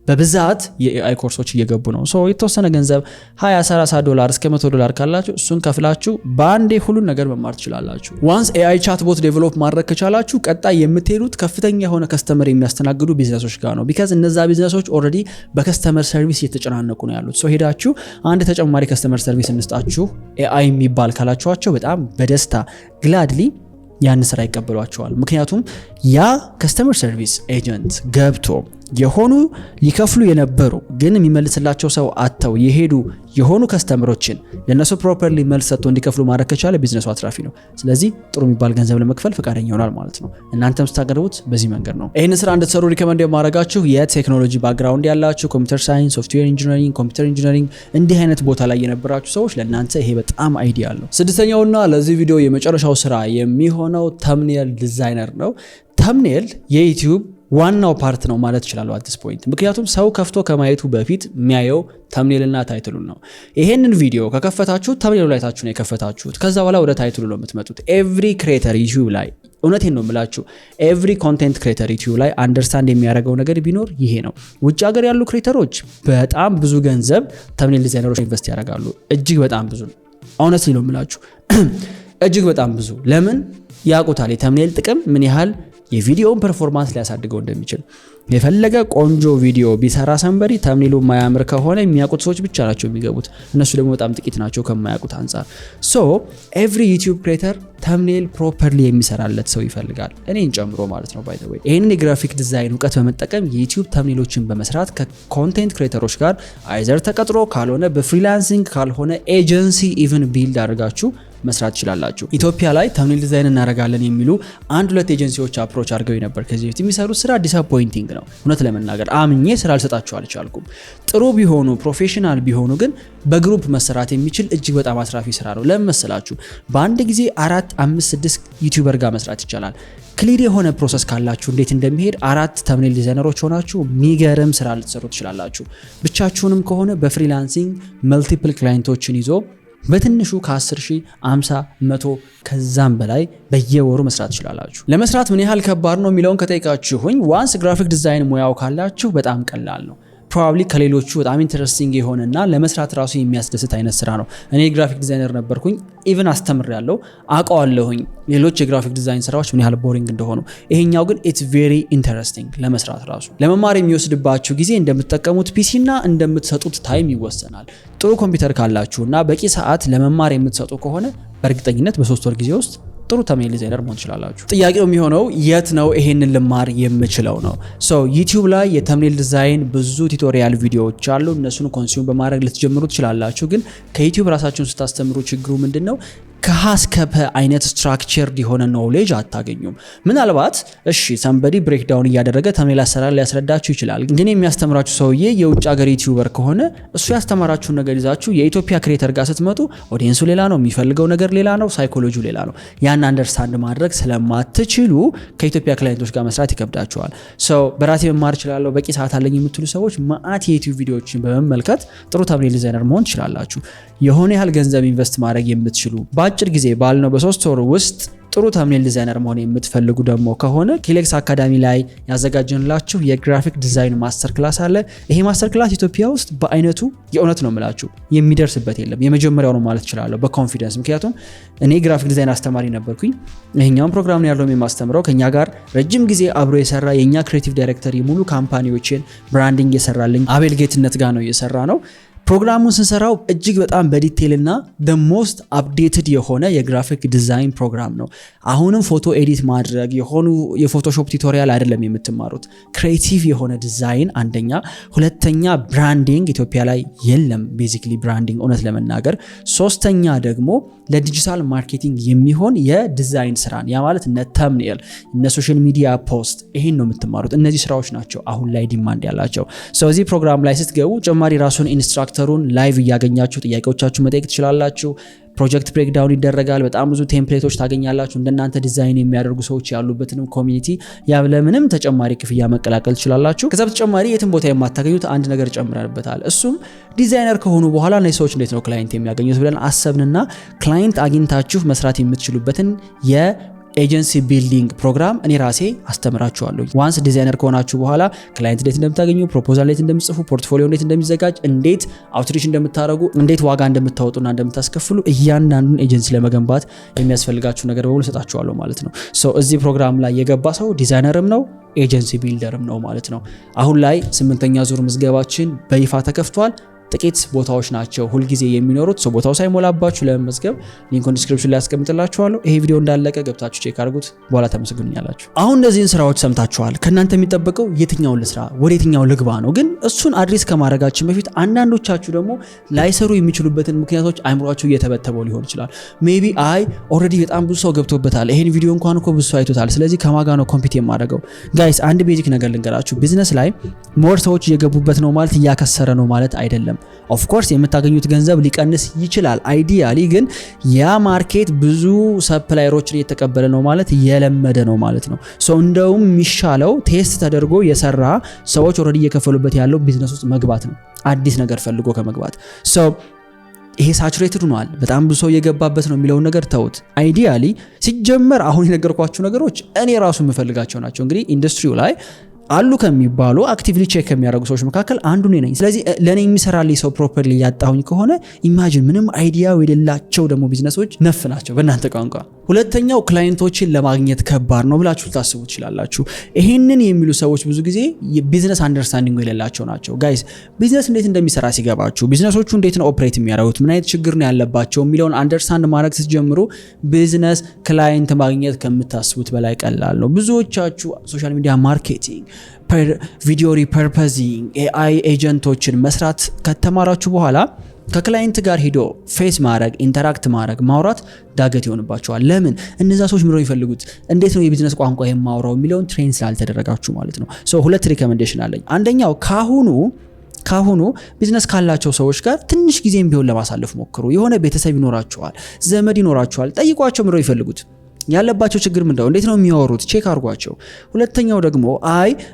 [SPEAKER 1] በብዛት የኤአይ ኮርሶች እየገቡ ነው። የተወሰነ ገንዘብ $20-30 እስከ $100 ካላችሁ እሱን ከፍላችሁ በአንዴ ሁሉን ነገር መማር ትችላላችሁ። ዋንስ ኤአይ ቻትቦት ዴቨሎፕ ማድረግ ከቻላችሁ ቀጣይ የምትሄዱት ከፍተኛ የሆነ ከስተመር የሚያስተናግዱ ቢዝነሶች ጋር ነው። ቢካዝ እነዛ ቢዝነሶች ኦልሬዲ በከስተመር ሰርቪስ እየተጨናነቁ ነው ያሉት። ሄዳችሁ አንድ ተጨማሪ ከስተመር ሰርቪስ እንስጣችሁ ኤአይ የሚባል ካላችኋቸው በጣም በደስታ ግላድሊ ያን ስራ ይቀበሏቸዋል። ምክንያቱም ያ ከስተመር ሰርቪስ ኤጀንት ገብቶ የሆኑ ሊከፍሉ የነበሩ ግን የሚመልስላቸው ሰው አጥተው የሄዱ የሆኑ ከስተመሮችን ለነሱ ፕሮፐርሊ መልስ ሰጥቶ እንዲከፍሉ ማድረግ ከቻለ ቢዝነሱ አትራፊ ነው። ስለዚህ ጥሩ የሚባል ገንዘብ ለመክፈል ፈቃደኛ ይሆናል ማለት ነው። እናንተም ስታቀርቡት በዚህ መንገድ ነው። ይህን ስራ እንድትሰሩ ሪከመንድ የማደርጋችሁ የቴክኖሎጂ ባክግራውንድ ያላችሁ ኮምፒውተር ሳይንስ፣ ሶፍትዌር ኢንጂነሪንግ፣ ኮምፒውተር ኢንጂነሪንግ እንዲህ አይነት ቦታ ላይ የነበራችሁ ሰዎች ለእናንተ ይሄ በጣም አይዲያል ነው። ስድስተኛውና ለዚህ ቪዲዮ የመጨረሻው ስራ የሚሆነው ተምኔል ዲዛይነር ነው። ተምኔል የዩቲዩብ ዋናው ፓርት ነው ማለት ይችላል at this point። ምክንያቱም ሰው ከፍቶ ከማየቱ በፊት የሚያየው ተምኔልና ታይትሉን ነው። ይሄንን ቪዲዮ ከከፈታችሁ ተምኔሉ ላይ ታችሁ ነው የከፈታችሁት። ከዛ በኋላ ወደ ታይትሉ ነው የምትመጡት። ኤቭሪ ክሬተር ዩቲዩብ ላይ እውነቴን ነው የምላችሁ፣ ኤቭሪ ኮንቴንት ክሬተር ዩቲዩብ ላይ አንደርስታንድ የሚያደርገው ነገር ቢኖር ይሄ ነው። ውጭ ሀገር ያሉ ክሬተሮች በጣም ብዙ ገንዘብ ተምኔል ዲዛይነሮች ኢንቨስት ያደርጋሉ። እጅግ በጣም ብዙ ነው። እውነቴን ነው የምላችሁ፣ እጅግ በጣም ብዙ። ለምን ያውቁታል የተምኔል ጥቅም ምን ያህል የቪዲዮውን ፐርፎርማንስ ሊያሳድገው እንደሚችል። የፈለገ ቆንጆ ቪዲዮ ቢሰራ ሰንበሪ ተምኔሉ የማያምር ከሆነ የሚያውቁት ሰዎች ብቻ ናቸው የሚገቡት። እነሱ ደግሞ በጣም ጥቂት ናቸው ከማያውቁት አንፃር። ኤቭሪ ዩቲዩብ ክሬተር ተምኔል ፕሮፐርሊ የሚሰራለት ሰው ይፈልጋል፣ እኔን ጨምሮ ማለት ነው። ባይ ዘ ዌይ ይሄንን የግራፊክ ዲዛይን እውቀት በመጠቀም የዩቲዩብ ተምኔሎችን በመስራት ከኮንቴንት ክሬተሮች ጋር አይዘር ተቀጥሮ ካልሆነ በፍሪላንሲንግ ካልሆነ ኤጀንሲ ኢቭን ቢልድ አድርጋችሁ መስራት ይችላላችሁ። ኢትዮጵያ ላይ ተምኔል ዲዛይን እናደርጋለን የሚሉ 1-2 ኤጀንሲዎች አፕሮች አድርገው ነበር ከዚህ በፊት። የሚሰሩት ስራ ዲስአፖይንቲንግ ነው። እውነት ለመናገር አምኜ ስራ አልሰጣችሁ አልቻልኩም። ጥሩ ቢሆኑ ፕሮፌሽናል ቢሆኑ ግን በግሩፕ መሰራት የሚችል እጅግ በጣም አስራፊ ስራ ነው። ለምን መሰላችሁ? በአንድ ጊዜ 4፣ 5፣ 6 ዩቲዩበር ጋር መስራት ይቻላል። ክሊር የሆነ ፕሮሰስ ካላችሁ እንዴት እንደሚሄድ 4 ተምኔል ዲዛይነሮች ሆናችሁ የሚገርም ስራ ልትሰሩ ትችላላችሁ። ብቻችሁንም ከሆነ በፍሪላንሲንግ መልቲፕል ክላይንቶችን ይዞ በትንሹ ከ10,000 50 100 ከዛም በላይ በየወሩ መስራት ይችላላችሁ። ለመስራት ምን ያህል ከባድ ነው የሚለውን ከጠይቃችሁኝ ዋንስ ግራፊክ ዲዛይን ሙያው ካላችሁ በጣም ቀላል ነው። ፕሮባብሊ ከሌሎቹ በጣም ኢንተረስቲንግ የሆነና ለመስራት ራሱ የሚያስደስት አይነት ስራ ነው። እኔ ግራፊክ ዲዛይነር ነበርኩኝ፣ ኢቭን አስተምሬያለሁ፣ አውቀዋለሁኝ ሌሎች የግራፊክ ዲዛይን ስራዎች ምን ያህል ቦሪንግ እንደሆኑ። ይሄኛው ግን ኢትስ ቬሪ ኢንተረስቲንግ ለመስራት ራሱ። ለመማር የሚወስድባችሁ ጊዜ እንደምትጠቀሙት ፒሲና እንደምትሰጡት ታይም ይወሰናል። ጥሩ ኮምፒውተር ካላችሁና በቂ ሰዓት ለመማር የምትሰጡ ከሆነ በእርግጠኝነት በ3 ወር ጊዜ ውስጥ ጥሩ ተምኔል ዲዛይነር መሆን ትችላላችሁ። ጥያቄው የሚሆነው የት ነው ይሄንን ልማር የምችለው ነው። ዩቲዩብ ላይ የተምኔል ዲዛይን ብዙ ቱቶሪያል ቪዲዮዎች አሉ። እነሱን ኮንሱም በማድረግ ልትጀምሩ ትችላላችሁ። ግን ከዩቲዩብ ራሳችሁን ስታስተምሩ ችግሩ ምንድነው? ከሀስከፐ አይነት ስትራክቸርድ የሆነ ኖሌጅ አታገኙም። ምናልባት እሺ ሰምበዲ ብሬክዳውን እያደረገ ተምኔል አሰራር ሊያስረዳችሁ ይችላል። ግን የሚያስተምራችሁ ሰውዬ የውጭ ሀገር ዩቲዩበር ከሆነ እሱ ያስተማራችሁን ነገር ይዛችሁ የኢትዮጵያ ክሬተር ጋር ስትመጡ ኦዲየንሱ ሌላ ነው፣ የሚፈልገው ነገር ሌላ ነው፣ ሳይኮሎጂው ሌላ ነው። ያን አንደርስታንድ ማድረግ ስለማትችሉ ከኢትዮጵያ ክላይንቶች ጋር መስራት ይከብዳቸዋል። በራሴ መማር እችላለሁ በቂ ሰዓት አለኝ የምትሉ ሰዎች ማአት የዩቲዩብ ቪዲዮዎችን በመመልከት ጥሩ ተምኔል ዲዛይነር መሆን ትችላላችሁ። የሆነ ያህል ገንዘብ ኢንቨስት ማድረግ የምትችሉ በአጭር ጊዜ ባልነው በ3 ወር ውስጥ ጥሩ ተምኔል ዲዛይነር መሆን የምትፈልጉ ደግሞ ከሆነ ኪሌክስ አካዳሚ ላይ ያዘጋጀንላችሁ የግራፊክ ዲዛይን ማስተር ክላስ አለ። ይሄ ማስተር ክላስ ኢትዮጵያ ውስጥ በአይነቱ የእውነት ነው የምላችሁ የሚደርስበት የለም። የመጀመሪያው ነው ማለት እችላለሁ በኮንፊደንስ። ምክንያቱም እኔ ግራፊክ ዲዛይን አስተማሪ ነበርኩኝ። ይሄኛውን ፕሮግራም ነው ያለው የማስተምረው። ከኛ ጋር ረጅም ጊዜ አብሮ የሰራ የኛ ክሬቲቭ ዳይሬክተር የሙሉ ካምፓኒዎችን ብራንዲንግ የሰራልኝ አቤል ጌትነት ጋር ነው የሰራ ነው። ፕሮግራሙን ስንሰራው እጅግ በጣም በዲቴይልና the most updated የሆነ የግራፊክ ዲዛይን ፕሮግራም ነው። አሁንም ፎቶ ኤዲት ማድረግ የሆኑ የፎቶሾፕ ቱቶሪያል አይደለም የምትማሩት። ክሬቲቭ የሆነ ዲዛይን አንደኛ፣ ሁለተኛ ብራንዲንግ ኢትዮጵያ ላይ የለም ቤዚክሊ ብራንዲንግ እውነት ለመናገር። ሶስተኛ ደግሞ ለዲጂታል ማርኬቲንግ የሚሆን የዲዛይን ስራን ያ ማለት እነ ተምኔል እነ ሶሻል ሚዲያ ፖስት ይሄን ነው የምትማሩት። እነዚህ ስራዎች ናቸው አሁን ላይ ዲማንድ ያላቸው። ስለዚህ ፕሮግራም ላይ ስትገቡ ጨማሪ ራሱን ኢንስትራክተሩን ላይቭ እያገኛችሁ ጥያቄዎቻችሁ መጠየቅ ትችላላችሁ። ፕሮጀክት ብሬክዳውን ይደረጋል። በጣም ብዙ ቴምፕሌቶች ታገኛላችሁ። እንደናንተ ዲዛይን የሚያደርጉ ሰዎች ያሉበትንም ኮሚኒቲ ያለምንም ተጨማሪ ክፍያ መቀላቀል ትችላላችሁ። ከዛ በተጨማሪ የትም ቦታ የማታገኙት አንድ ነገር ጨምረንበታል። እሱም ዲዛይነር ከሆኑ በኋላ እነዚህ ሰዎች እንዴት ነው ክላይንት የሚያገኙት ብለን አሰብንና ክላይንት አግኝታችሁ መስራት የምትችሉበትን ኤጀንሲ ቢልዲንግ ፕሮግራም እኔ ራሴ አስተምራችኋለሁ። ዋንስ ዲዛይነር ከሆናችሁ በኋላ ክላይንት እንዴት እንደምታገኙ፣ ፕሮፖዛል እንዴት እንደምትጽፉ፣ ፖርትፎሊዮ እንዴት እንደሚዘጋጅ፣ እንዴት አውትሪች እንደምታደርጉ፣ እንዴት ዋጋ እንደምታወጡና እንደምታስከፍሉ እያንዳንዱን ኤጀንሲ ለመገንባት የሚያስፈልጋችሁ ነገር በሙሉ ሰጣችኋለሁ ማለት ነው። እዚህ ፕሮግራም ላይ የገባ ሰው ዲዛይነርም ነው ኤጀንሲ ቢልደርም ነው ማለት ነው። አሁን ላይ 8ኛ ዙር ምዝገባችን በይፋ ተከፍቷል። ጥቂት ቦታዎች ናቸው ሁልጊዜ የሚኖሩት። ቦታው ሳይሞላባችሁ ለመመዝገብ ሊንኩን ዲስክሪፕሽን ላይ አስቀምጥላችኋለሁ። ይሄ ቪዲዮ እንዳለቀ ገብታችሁ ቼክ አድርጉት፣ በኋላ ተመስግኑኛላችሁ። አሁን እነዚህን ስራዎች ሰምታችኋል። ከእናንተ የሚጠበቀው የትኛውን ልስራ፣ ወደ የትኛው ልግባ ነው። ግን እሱን አድሬስ ከማድረጋችን በፊት አንዳንዶቻችሁ ደግሞ ላይሰሩ የሚችሉበትን ምክንያቶች አይምሯችሁ እየተበተበው ሊሆን ይችላል። ሜቢ ኦልሬዲ በጣም ብዙ ሰው ገብቶበታል፣ ይሄን ቪዲዮ እንኳን እኮ ብዙ ሰው አይቶታል፣ ስለዚህ ከማጋ ነው ኮምፒት የማደርገው። ጋይስ አንድ ቤዚክ ነገር ልንገራችሁ። ቢዝነስ ላይ ሞር ሰዎች እየገቡበት ነው ማለት እያከሰረ ነው ማለት አይደለም። ኦፍ ኮርስ የምታገኙት ገንዘብ ሊቀንስ ይችላል አይዲያሊ፣ ግን ያ ማርኬት ብዙ ሰፕላየሮችን እየተቀበለ ነው ማለት እየለመደ ነው ማለት ነው። እንደውም የሚሻለው ቴስት ተደርጎ የሰራ ሰዎች ኦልሬዲ እየከፈሉበት ያለው ቢዝነስ ውስጥ መግባት ነው፣ አዲስ ነገር ፈልጎ ከመግባት። ይሄ ሳቹሬትድ ሆኗል፣ በጣም ብዙ ሰው እየገባበት ነው የሚለውን ነገር ተውት። አይዲያሊ ሲጀመር አሁን የነገርኳችሁ ነገሮች እኔ ራሱ የምፈልጋቸው ናቸው። እንግዲህ ኢንዱስትሪው ላይ አሉ ከሚባሉ አክቲቭሊ ቼክ ከሚያደርጉ ሰዎች መካከል አንዱ ነኝ። ስለዚህ ለኔ የሚሰራልኝ ሰው ፕሮፐርሊ ያጣሁኝ ከሆነ ኢማጂን ምንም አይዲያ የሌላቸው ደግሞ ቢዝነሶች ነፍ ናቸው በእናንተ ቋንቋ። ሁለተኛው ክላይንቶችን ለማግኘት ከባድ ነው ብላችሁ ልታስቡ ትችላላችሁ። ይሄንን የሚሉ ሰዎች ብዙ ጊዜ የቢዝነስ አንደርስታንዲንግ የሌላቸው ናቸው። ጋይስ ቢዝነስ እንዴት እንደሚሰራ ሲገባችሁ፣ ቢዝነሶቹ እንዴት ነው ኦፕሬት የሚያደርጉት፣ ምን አይነት ችግር ነው ያለባቸው የሚለውን አንደርስታንድ ማድረግ ስትጀምሩ ቢዝነስ ክላይንት ማግኘት ከምታስቡት በላይ ቀላል ነው። ብዙዎቻችሁ ሶሻል ሚዲያ ማርኬቲንግ፣ ቪዲዮ ሪፐርፐዚንግ፣ ኤአይ ኤጀንቶችን መስራት ከተማራችሁ በኋላ ከክላይንት ጋር ሄዶ ፌስ ማድረግ፣ ኢንተራክት ማድረግ፣ ማውራት ዳገት ይሆንባቸዋል። ለምን? እነዛ ሰዎች ምንድነው የሚፈልጉት፣ እንዴት ነው የቢዝነስ ቋንቋ የማውራው የሚለውን ትሬን ስላልተደረጋችሁ ማለት ነው። ሁለት ሪኮሜንዴሽን አለኝ። አንደኛው ካሁኑ ቢዝነስ ካላቸው ሰዎች ጋር ትንሽ ጊዜም ቢሆን ለማሳለፍ ሞክሩ። የሆነ ቤተሰብ ይኖራቸዋል፣ ዘመድ ይኖራቸዋል፣ ጠይቋቸው ምንድነው የሚፈልጉት፣ ያለባቸው ችግር ምንድነው፣ እንዴት ነው የሚያወሩት፣ ቼክ አድርጓቸው። ሁለተኛው ደግሞ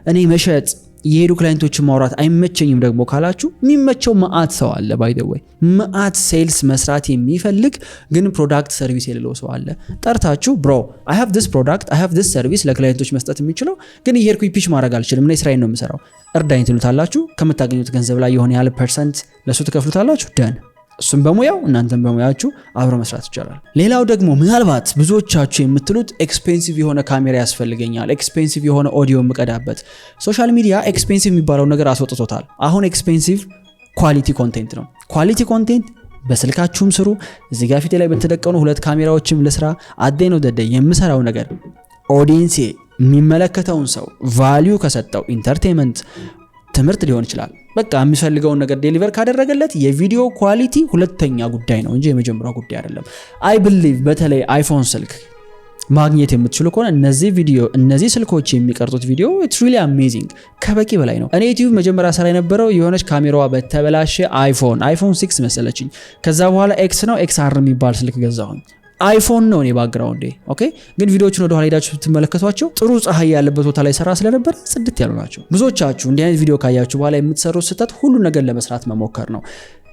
[SPEAKER 1] እኔ መሸጥ የሄዱ ክላይንቶችን ማውራት አይመቸኝም ደግሞ ካላችሁ የሚመቸው መአት ሰው አለ። ባይ ዘ ወይ መአት ሴልስ መስራት የሚፈልግ ግን ፕሮዳክት ሰርቪስ የሌለው ሰው አለ። ጠርታችሁ ብሮ አይ ሃቭ ዲስ ፕሮዳክት አይ ሃቭ ዲስ ሰርቪስ ለክላይንቶች መስጠት የሚችለው ግን እየሄድኩ ፒች ማድረግ አልችልም፣ እኔ ስራዬን ነው የምሰራው፣ እርዳኝ ትሉታላችሁ። ከምታገኙት ገንዘብ ላይ የሆነ ያለ ፐርሰንት ለሱ ትከፍሉታላችሁ። ደን እሱም በሙያው እናንተም በሙያችሁ አብሮ መስራት ይቻላል። ሌላው ደግሞ ምናልባት ብዙዎቻችሁ የምትሉት ኤክስፔንሲቭ የሆነ ካሜራ ያስፈልገኛል፣ ኤክስፔንሲቭ የሆነ ኦዲዮ የምቀዳበት። ሶሻል ሚዲያ ኤክስፔንሲቭ የሚባለው ነገር አስወጥቶታል። አሁን ኤክስፔንሲቭ ኳሊቲ ኮንቴንት ነው። ኳሊቲ ኮንቴንት በስልካችሁም ስሩ። እዚህ ጋር ፊቴ ላይ በተደቀኑ 2 ካሜራዎችም ልስራ። አዴ ነው ደደ የምሰራው ነገር ኦዲየንስ የሚመለከተውን ሰው ቫልዩ ከሰጠው ኢንተርቴይንመንት ትምህርት ሊሆን ይችላል። በቃ የሚፈልገውን ነገር ዴሊቨር ካደረገለት የቪዲዮ ኳሊቲ ሁለተኛ ጉዳይ ነው እንጂ የመጀመሪያው ጉዳይ አይደለም። አይ ቢሊቭ በተለይ አይፎን ስልክ ማግኘት የምትችሉ ከሆነ እነዚህ ስልኮች የሚቀርጡት ቪዲዮ ኢትስ ሪሊ አሜዚንግ ከበቂ በላይ ነው። እኔ ዩቲዩብ መጀመሪያ ሰራ የነበረው የሆነች ካሜራዋ በተበላሸ አይፎን 6 መሰለችኝ። ከዛ በኋላ ኤክስ ነው ኤክስአር የሚባል ስልክ ገዛሁኝ። አይፎን ነው እኔ ባክግራውንዴ። ኦኬ ግን ቪዲዮዎችን ወደ ኋላ ሄዳችሁ ብትመለከቷቸው ጥሩ ፀሐይ ያለበት ቦታ ላይ ሰራ ስለነበር ጽድት ያሉ ናቸው። ብዙዎቻችሁ እንዲህ አይነት ቪዲዮ ካያችሁ በኋላ የምትሰሩት ስህተት ሁሉ ነገር ለመስራት መሞከር ነው።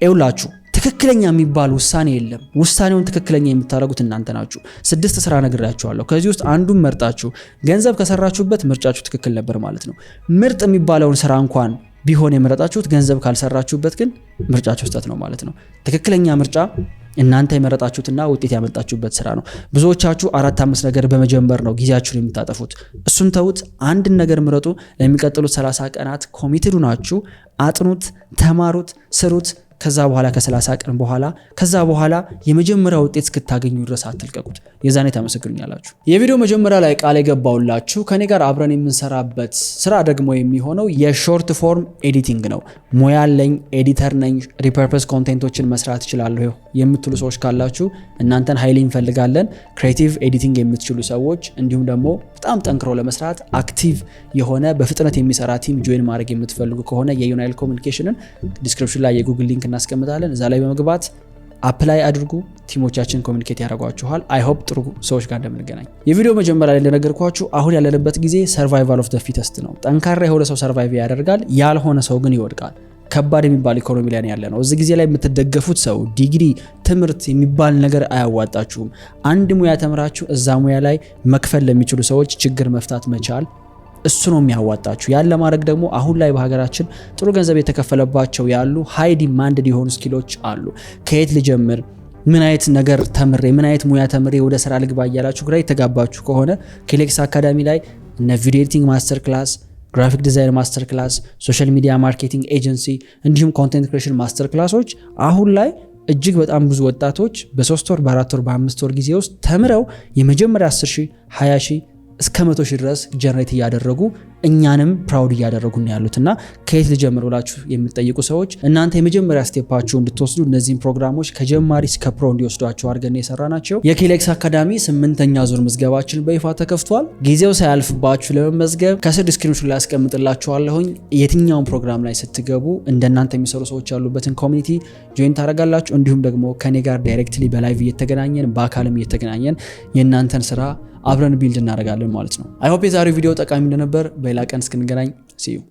[SPEAKER 1] ይኸውላችሁ ትክክለኛ የሚባል ውሳኔ የለም። ውሳኔውን ትክክለኛ የምታደርጉት እናንተ ናችሁ። 6 ስራ ነግራችኋለሁ። ከዚህ ውስጥ አንዱን መርጣችሁ ገንዘብ ከሰራችሁበት ምርጫችሁ ትክክል ነበር ማለት ነው። ምርጥ የሚባለውን ስራ እንኳን ቢሆን የመረጣችሁት ገንዘብ ካልሰራችሁበት ግን ምርጫችሁ ስህተት ነው ማለት ነው። ትክክለኛ ምርጫ እናንተ የመረጣችሁትና ውጤት ያመጣችሁበት ስራ ነው። ብዙዎቻችሁ 4-5 ነገር በመጀመር ነው ጊዜያችሁን የምታጠፉት። እሱን ተውት። አንድን ነገር ምረጡ። ለሚቀጥሉት 30 ቀናት ኮሚትድ ናችሁ። አጥኑት፣ ተማሩት፣ ስሩት። ከዛ በኋላ ከ30 ቀን በኋላ ከዛ በኋላ የመጀመሪያ ውጤት እስክታገኙ ድረስ አትልቀቁት። የዛኔ ታመሰግኑኛላችሁ። የቪዲዮ መጀመሪያ ላይ ቃል የገባውላችሁ ከኔ ጋር አብረን የምንሰራበት ስራ ደግሞ የሚሆነው የሾርት ፎርም ኤዲቲንግ ነው። ሙያ አለኝ፣ ኤዲተር ነኝ፣ ሪፐርፐስ ኮንቴንቶችን መስራት እችላለሁ የምትሉ ሰዎች ካላችሁ እናንተን ኃይል እንፈልጋለን። ክሬቲቭ ኤዲቲንግ የምትችሉ ሰዎች እንዲሁም ደግሞ በጣም ጠንክሮ ለመስራት አክቲቭ የሆነ በፍጥነት የሚሰራ ቲም ጆይን ማድረግ የምትፈልጉ ከሆነ የዩናይል ኮሚኒኬሽንን ዲስክሪፕሽን ላይ የጉግል ሊንክ እናስቀምጣለን። እዛ ላይ በመግባት አፕላይ አድርጉ። ቲሞቻችን ኮሚኒኬት ያደርጓችኋል። አይ ሆፕ ጥሩ ሰዎች ጋር እንደምንገናኝ። የቪዲዮ መጀመሪያ ላይ እንደነገርኳችሁ አሁን ያለንበት ጊዜ ሰርቫይቫል ኦፍ ዘ ፊተስት ነው። ጠንካራ የሆነ ሰው ሰርቫይቭ ያደርጋል፣ ያልሆነ ሰው ግን ይወድቃል። ከባድ የሚባል ኢኮኖሚ ላይ ያለ ነው። እዚህ ጊዜ ላይ የምትደገፉት ሰው ዲግሪ፣ ትምህርት የሚባል ነገር አያዋጣችሁም። አንድ ሙያ ተምራችሁ እዛ ሙያ ላይ መክፈል ለሚችሉ ሰዎች ችግር መፍታት መቻል እሱ ነው የሚያዋጣችሁ። ያን ለማድረግ ደግሞ አሁን ላይ በሀገራችን ጥሩ ገንዘብ የተከፈለባቸው ያሉ ሃይ ዲማንድ የሆኑ ስኪሎች አሉ። ከየት ልጀምር፣ ምን አይነት ነገር ተምሬ፣ ምን አይነት ሙያ ተምሬ ወደ ስራ ልግባ እያላችሁ ግራ የተጋባችሁ ከሆነ ከሌክስ አካዳሚ ላይ እነ ቪዲዮ ኤዲቲንግ ማስተር ክላስ፣ ግራፊክ ዲዛይን ማስተር ክላስ፣ ሶሻል ሚዲያ ማርኬቲንግ ኤጀንሲ እንዲሁም ኮንቴንት ክሬሽን ማስተር ክላሶች አሁን ላይ እጅግ በጣም ብዙ ወጣቶች በ3 ወር፣ በ4 ወር፣ በ5 ወር ጊዜ ውስጥ ተምረው የመጀመሪያ 10,000 20,000 እስከ 100,000 ድረስ ጀነሬት እያደረጉ እኛንም ፕራውድ እያደረጉ ነው ያሉትና ከየት ልጀምር ብላችሁ የምትጠይቁ ሰዎች እናንተ የመጀመሪያ ስቴፓችሁ እንድትወስዱ እነዚህን ፕሮግራሞች ከጀማሪ እስከ ፕሮ እንዲወስዷቸው አድርገን የሰራናቸው የኬሌክስ አካዳሚ 8ኛ ዙር ምዝገባችን በይፋ ተከፍቷል። ጊዜው ሳያልፍባችሁ ለመመዝገብ ከስር ዲስክሪፕሽን ላይ አስቀምጥላችኋለሁኝ። የትኛውን ፕሮግራም ላይ ስትገቡ እንደናንተ የሚሰሩ ሰዎች ያሉበትን ኮሚኒቲ ጆይን ታደርጋላችሁ። እንዲሁም ደግሞ ከኔ ጋር ዳይሬክትሊ በላይቭ እየተገናኘን በአካልም እየተገናኘን የእናንተን ስራ አብረን ቢልድ እናደርጋለን ማለት ነው። አይ ሆፕ የዛሬው ቪዲዮ ጠቃሚ እንደነበር። በሌላ ቀን እስክንገናኝ see you